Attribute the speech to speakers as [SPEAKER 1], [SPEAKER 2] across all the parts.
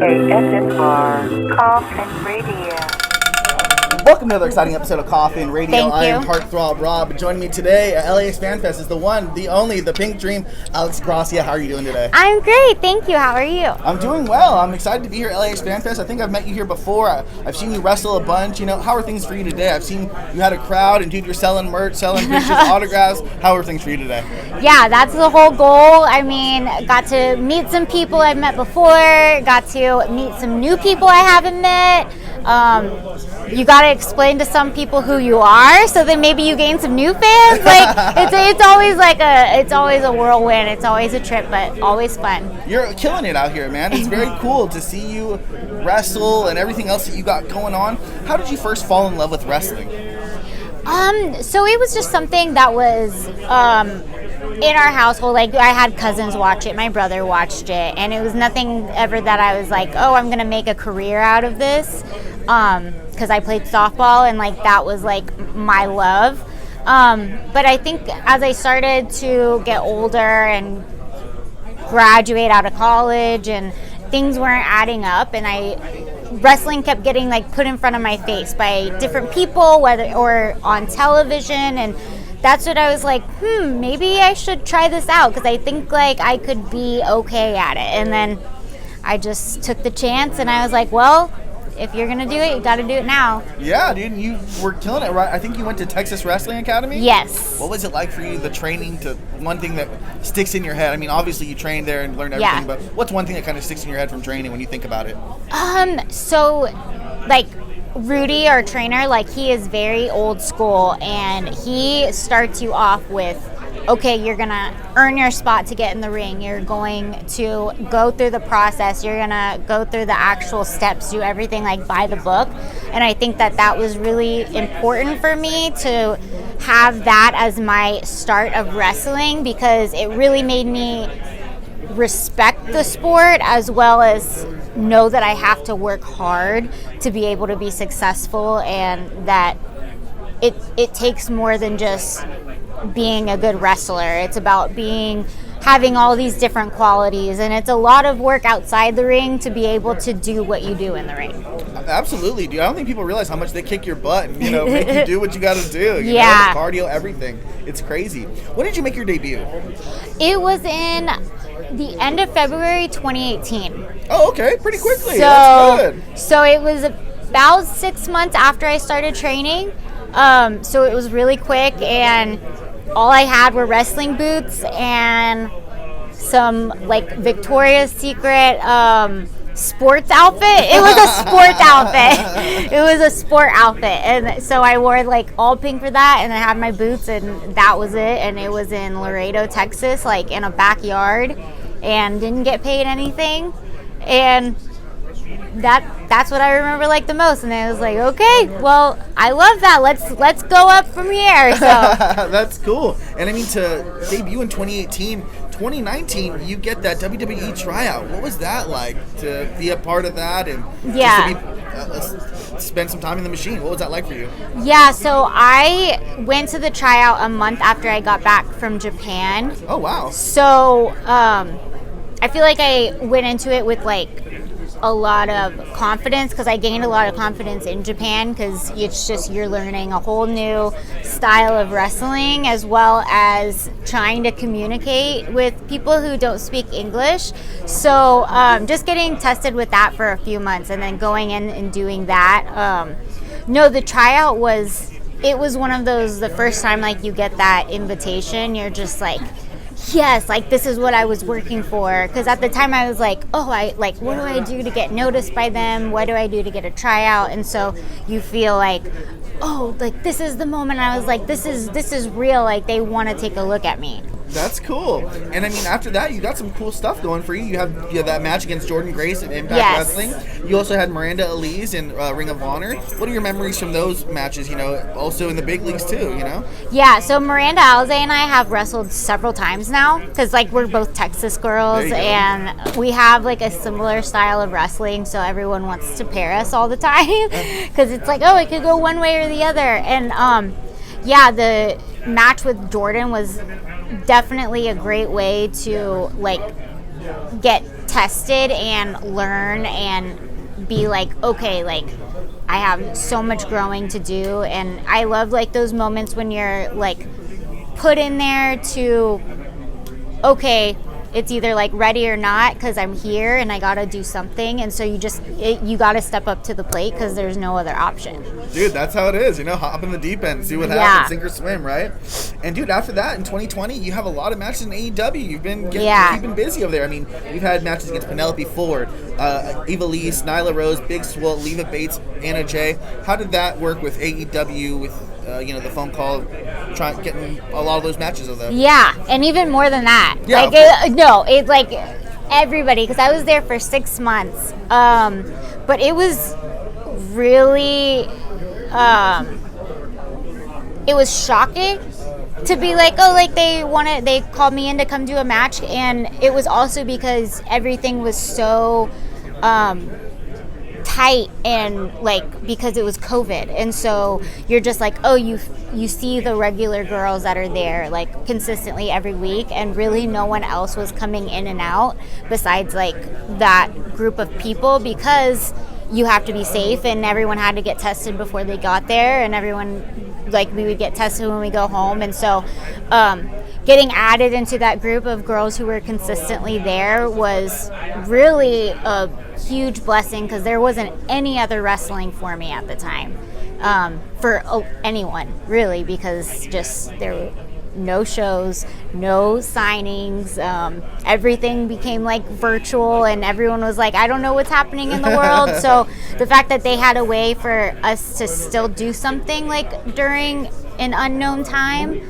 [SPEAKER 1] ASMR Coffin Radio.
[SPEAKER 2] Welcome to another exciting episode of Coffin Radio.
[SPEAKER 3] Thank
[SPEAKER 2] I
[SPEAKER 3] you.
[SPEAKER 2] am Heartthrob Rob. Joining me today at LAX Fan Fest is the one, the only, the Pink Dream, Alex Gracia. How are you doing today?
[SPEAKER 3] I'm great, thank you. How are you?
[SPEAKER 2] I'm doing well. I'm excited to be here at LAX Fan Fest. I think I've met you here before. I've seen you wrestle a bunch. You know, how are things for you today? I've seen you had a crowd, and dude, you're selling merch, selling pictures, autographs. How are things for you today?
[SPEAKER 3] Yeah, that's the whole goal. I mean, got to meet some people I've met before, got to meet some new people I haven't met. You got to explain to some people who you are, so then maybe you gain some new fans. Like it's always a whirlwind. It's always a trip, but always fun.
[SPEAKER 2] You're killing it out here, man. It's very cool to see you wrestle and everything else that you got going on. How did you first fall in love with wrestling?
[SPEAKER 3] So it was just something that was in our household. Like, I had cousins watch it, my brother watched it, and it was nothing ever that I was like, oh, I'm gonna make a career out of this, because I played softball and like that was like my love. But I think as I started to get older and graduate out of college and things weren't adding up, and wrestling kept getting like put in front of my face by different people, whether or on television, and that's what I was like, maybe I should try this out, because I think like I could be okay at it. And then I just took the chance, and I was like, well, if you're gonna do it, you gotta do it now.
[SPEAKER 2] Yeah, dude, you were killing it, right? I think you went to Texas Wrestling Academy?
[SPEAKER 3] Yes.
[SPEAKER 2] What was it like for you, the training, to one thing that sticks in your head? I mean, obviously you trained there and learned everything, but what's one thing that kind of sticks in your head from training when you think about it?
[SPEAKER 3] So, like, Rudy, our trainer, like, he is very old school, and he starts you off with, okay, you're gonna earn your spot to get in the ring. You're going to go through the process. You're gonna go through the actual steps, do everything like by the book. And I think that that was really important for me to have that as my start of wrestling, because it really made me respect the sport, as well as know that I have to work hard to be able to be successful, and that it takes more than just being a good wrestler. It's about having all these different qualities, and it's a lot of work outside the ring to be able to do what you do in the ring.
[SPEAKER 2] Absolutely, dude. I don't think people realize how much they kick your butt and, make you do what you got to do. You know, the cardio, everything. It's crazy. When did you make your debut?
[SPEAKER 3] It was in the end of February 2018.
[SPEAKER 2] Oh, okay. Pretty quickly. That's good.
[SPEAKER 3] So it was about 6 months after I started training. So it was really quick, and all I had were wrestling boots and some like Victoria's Secret sports outfit. It was a sports outfit. It was a sport outfit, and so I wore like all pink for that, and I had my boots, and that was it. And it was in Laredo, Texas, like in a backyard, and didn't get paid anything, and that's what I remember like the most. And I was like, okay, well, I love that. Let's go up from here. So
[SPEAKER 2] that's cool. And I mean, to debut in 2019, you get that WWE Tryout. What was that like, to be a part of that and just to spend some time in the machine? What was that like for you?
[SPEAKER 3] Yeah, so I went to the tryout a month after I got back from Japan.
[SPEAKER 2] Oh, wow.
[SPEAKER 3] So I feel like I went into it with like a lot of confidence, because I gained a lot of confidence in Japan, because it's just, you're learning a whole new style of wrestling, as well as trying to communicate with people who don't speak English. So just getting tested with that for a few months, and then going in and doing that. The tryout was one of those, the first time like you get that invitation, you're just like, yes, like this is what I was working for. Because at the time I was like, what do I do to get noticed by them? What do I do to get a tryout? And so you feel like, oh, like this is the moment. I was like, this is real. Like they want to take a look at me.
[SPEAKER 2] That's cool. And I mean, after that, you got some cool stuff going for you. You have that match against Jordan Grace in Impact Wrestling. You also had Miranda Elise in Ring of Honor. What are your memories from those matches, also in the big leagues too,
[SPEAKER 3] Yeah, so Miranda Elise and I have wrestled several times now, because like we're both Texas girls, and we have like a similar style of wrestling, so everyone wants to pair us all the time, because it's like, oh, it could go one way or the other. And the match with Jordan was definitely a great way to like get tested and learn and be like, okay, like I have so much growing to do. And I love like those moments when you're like put in there to, okay, it's either like ready or not because I'm here and I gotta do something, and so you gotta step up to the plate because there's no other option.
[SPEAKER 2] Dude, that's how it is, hop in the deep end, see what happens, sink or swim, right? And dude, after that in 2020 you have a lot of matches in AEW. You've been keeping busy over there. I mean, you've had matches against Penelope Ford, Eva Lise, Nyla Rose, Big Swole, Leva Bates, Anna Jay. How did that work with AEW with the phone call, getting a lot of those matches of them?
[SPEAKER 3] Yeah, and even more than that.
[SPEAKER 2] Yeah,
[SPEAKER 3] It's like everybody, because I was there for 6 months. But it was really, it was shocking to be like, oh, like they called me in to come do a match, and it was also because everything was so tight, and like because it was COVID, and so you're just like, oh, you see the regular girls that are there like consistently every week, and really no one else was coming in and out besides like that group of people, because you have to be safe, and everyone had to get tested before they got there, and everyone, like, we would get tested when we go home. And so getting added into that group of girls who were consistently there was really a huge blessing, because there wasn't any other wrestling for me at the time, for anyone really, because just there were no shows, no signings, everything became like virtual, and everyone was like, I don't know what's happening in the world. So the fact that they had a way for us to still do something like during an unknown time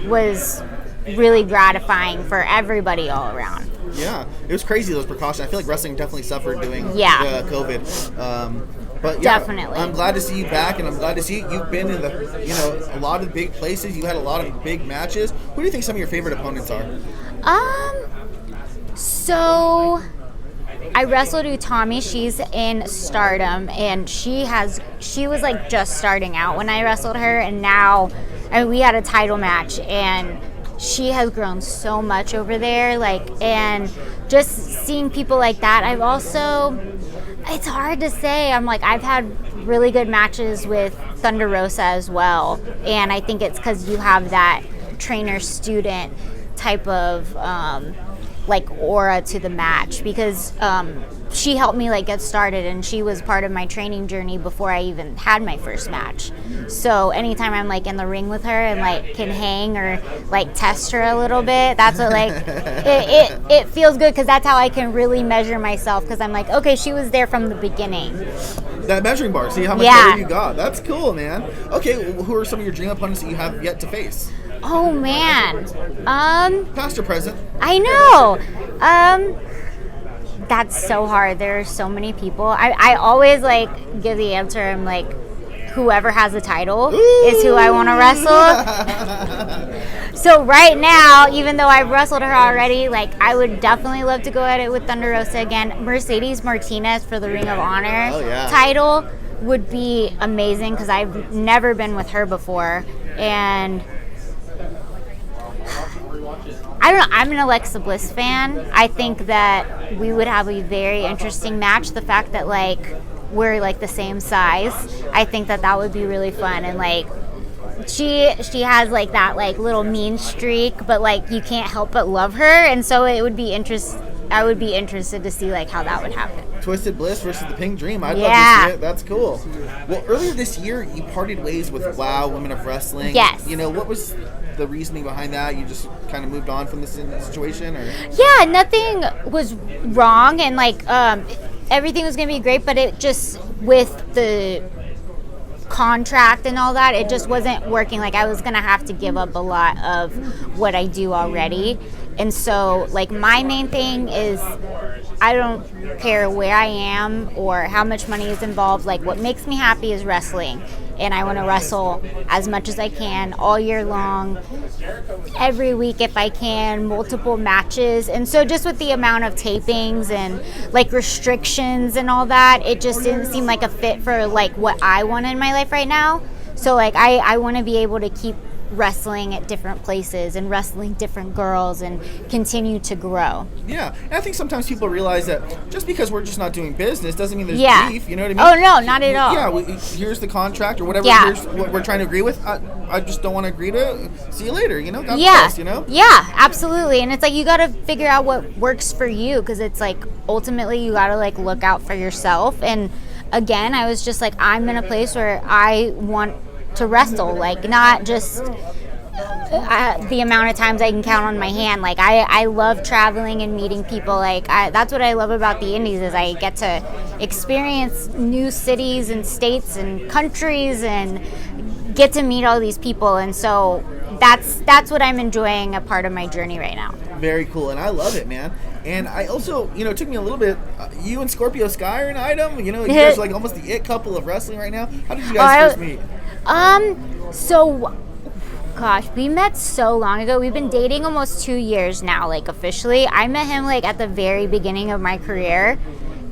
[SPEAKER 3] was really gratifying for everybody all around.
[SPEAKER 2] Yeah, it was crazy, those precautions. I feel like wrestling definitely suffered doing COVID. But yeah,
[SPEAKER 3] definitely.
[SPEAKER 2] I'm glad to see you back, and I'm glad to see you've been in a lot of big places. You had a lot of big matches. Who do you think some of your favorite opponents are?
[SPEAKER 3] So I wrestled Utami. She's in Stardom, and she was like just starting out when I wrestled her, and now, we had a title match, and she has grown so much over there, like, and just seeing people like that. I've also, it's hard to say, I've had really good matches with Thunder Rosa as well, and I think it's because you have that trainer-student type of like aura to the match, because she helped me like get started, and she was part of my training journey before I even had my first match. So anytime I'm like in the ring with her and like can hang or like test her a little bit, that's what like it feels good, because that's how I can really measure myself, because I'm like, okay, she was there from the beginning.
[SPEAKER 2] That measuring bar, see how much better you got. That's cool, man. Okay, who are some of your dream opponents that you have yet to face?
[SPEAKER 3] Oh man,
[SPEAKER 2] past or present?
[SPEAKER 3] I know. That's so hard. There are so many people. I always like give the answer. I'm like, whoever has the title is who I want to wrestle. So right now, even though I've wrestled her already, like I would definitely love to go at it with Thunder Rosa again. Mercedes Martinez for the Ring of Honor title would be amazing, because I've never been with her before, and I don't know. I'm an Alexa Bliss fan. I think that we would have a very interesting match. The fact that like we're like the same size, I think that would be really fun. And like she has like that like little mean streak, but like you can't help but love her. And so it would be I would be interested to see like how that would happen.
[SPEAKER 2] Twisted Bliss versus the Pink Dream. I'd love to see it. That's cool. Well, earlier this year, you parted ways with WOW Women of Wrestling.
[SPEAKER 3] Yes.
[SPEAKER 2] What was the reasoning behind that? You just kind of moved on from this situation, or?
[SPEAKER 3] Yeah, nothing was wrong, and like everything was gonna be great, but it just, with the contract and all that, it just wasn't working. Like I was gonna have to give up a lot of what I do already. And so like my main thing is, I don't care where I am or how much money is involved. Like what makes me happy is wrestling, and I want to wrestle as much as I can all year long, every week if I can, multiple matches. And so just with the amount of tapings and like restrictions and all that, it just didn't seem like a fit for like what I want in my life right now. So like I want to be able to keep wrestling at different places and wrestling different girls and continue to grow.
[SPEAKER 2] Yeah, and I think sometimes people realize that just because we're just not doing business doesn't mean there's beef, you know what I mean?
[SPEAKER 3] Oh, no, not at all.
[SPEAKER 2] Yeah, here's the contract or whatever, here's what we're trying to agree with. I just don't want to agree to see you later, you know? God bless, you know?
[SPEAKER 3] Yeah, absolutely. And it's like you got to figure out what works for you, because it's like ultimately you got to like look out for yourself. And again, I was just like, I'm in a place where I want to wrestle, like not just the amount of times I can count on my hand. Like I love traveling and meeting people. Like that's what I love about the Indies, is I get to experience new cities and states and countries and get to meet all these people. And so that's what I'm enjoying a part of my journey right now.
[SPEAKER 2] Very cool, and I love it, man. And I also, you know, it took me a little bit. You and Scorpio Sky are an item. You know, you guys are like almost the it couple of wrestling right now. How did you guys first meet?
[SPEAKER 3] So, gosh, we met so long ago. We've been dating almost 2 years now, like officially. I met him like at the very beginning of my career,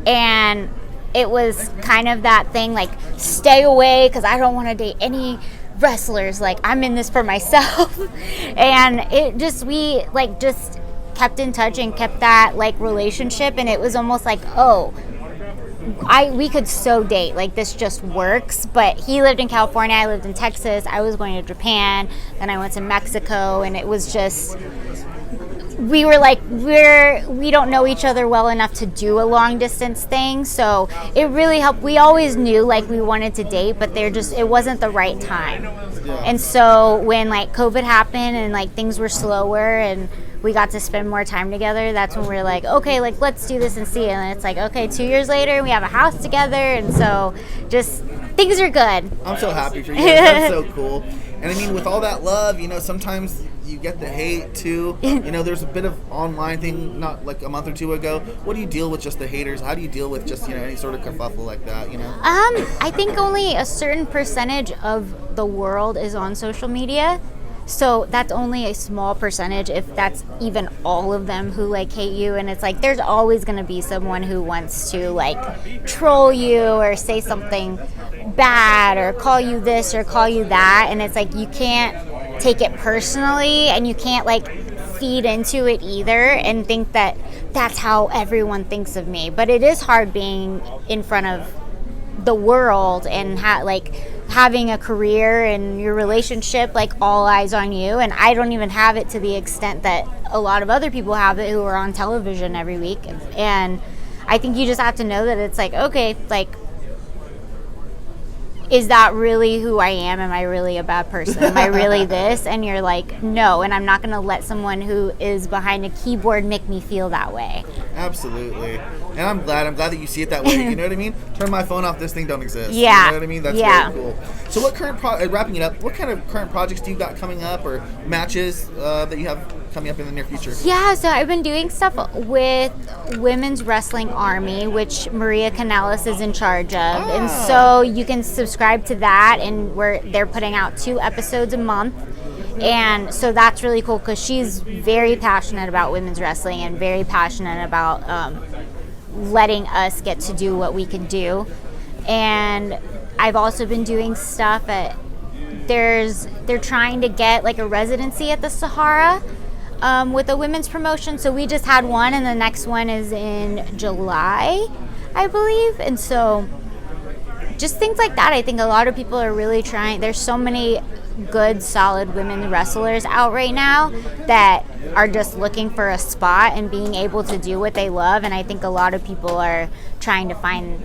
[SPEAKER 3] and it was kind of that thing like, stay away because I don't want to date any wrestlers. Like, I'm in this for myself. And it just, we like just kept in touch and kept that like relationship, and it was almost like, oh, we could so date, like this just works. But he lived in California, I lived in Texas, I was going to Japan, then I went to Mexico, and it was just, we were like, we don't know each other well enough to do a long distance thing. So it really helped. We always knew like we wanted to date, but it wasn't the right time. And so when like COVID happened and like things were slower and we got to spend more time together, that's when we were like, okay, like let's do this and see. And it's like, okay, 2 years later, we have a house together, and so just things are good.
[SPEAKER 2] I'm so happy for you. That's so cool. And I mean, with all that love, you know, sometimes you get the hate too. You know, there's a bit of online thing not like a month or two ago. What do you deal with just the haters? How do you deal with just, you know, any sort of kerfuffle like that, you know?
[SPEAKER 3] I think only a certain percentage of the world is on social media. So that's only a small percentage, if that's even all of them, who like hate you. And it's like there's always going to be someone who wants to like troll you or say something bad or call you this or call you that. And it's like you can't take it personally, and you can't like feed into it either and think that that's how everyone thinks of me. But it is hard being in front of the world and having a career and your relationship, like all eyes on you. And I don't even have it to the extent that a lot of other people have it who are on television every week. And I think you just have to know that it's like, okay, like, is that really who I am? Am I really a bad person? Am I really this? And you're like, no, and I'm not going to let someone who is behind a keyboard make me feel that way.
[SPEAKER 2] Absolutely. And I'm glad that you see it that way. You know what I mean? Turn my phone off, this thing don't exist.
[SPEAKER 3] Yeah.
[SPEAKER 2] You know what I mean? That's very cool. So what wrapping it up, what kind of current projects do you got coming up, or matches that you have coming up in the near future?
[SPEAKER 3] Yeah, so I've been doing stuff with Women's Wrestling Army, which Maria Canales is in charge of. And so you can subscribe to that, and they're putting out 2 episodes a month. And so that's really cool because she's very passionate about women's wrestling and very passionate about letting us get to do what we can do. And I've also been doing stuff they're trying to get like a residency at the Sahara with a women's promotion. So we just had one, and the next one is in July, I believe. And so just things like that. I think a lot of people are really trying. There's so many good, solid women wrestlers out right now that are just looking for a spot and being able to do what they love. And I think a lot of people are trying to find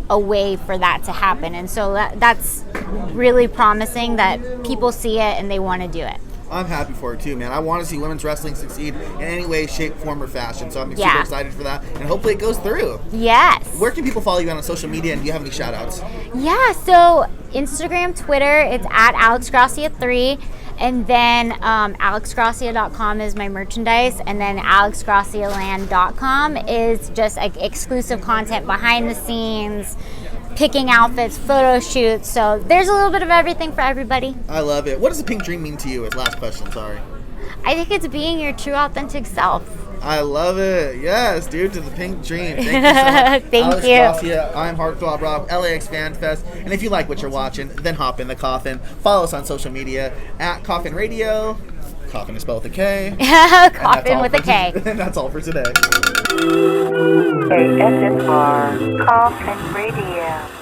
[SPEAKER 3] a way for that to happen. And so that's really promising that people see it and they want to do it.
[SPEAKER 2] I'm happy for it too, man. I want to see women's wrestling succeed in any way, shape, form, or fashion. So I'm super excited for that, and hopefully it goes through.
[SPEAKER 3] Yes.
[SPEAKER 2] Where can people follow you on social media, and do you have any shout outs?
[SPEAKER 3] Yeah, so Instagram, Twitter, it's at AlexGracia3. And then AlexGracia.com is my merchandise. And then AlexGracialand.com is just like exclusive content behind the scenes, picking outfits, photo shoots. So there's a little bit of everything for everybody.
[SPEAKER 2] I love it. What does the pink dream mean to you? As last question, sorry.
[SPEAKER 3] I think it's being your true authentic self.
[SPEAKER 2] I love it. Yes, dude, to the pink dream. Thank you so much.
[SPEAKER 3] Thank
[SPEAKER 2] Alex
[SPEAKER 3] you.
[SPEAKER 2] Gracia, I'm Heartthrob Rob, LAX Fan Fest. And if you like what you're watching, then hop in the coffin. Follow us on social media at Coffin Radio. Coffin is spelled with a K.
[SPEAKER 3] Coffin with a K.
[SPEAKER 2] And that's all for today.
[SPEAKER 1] ASMR Coffin Radio.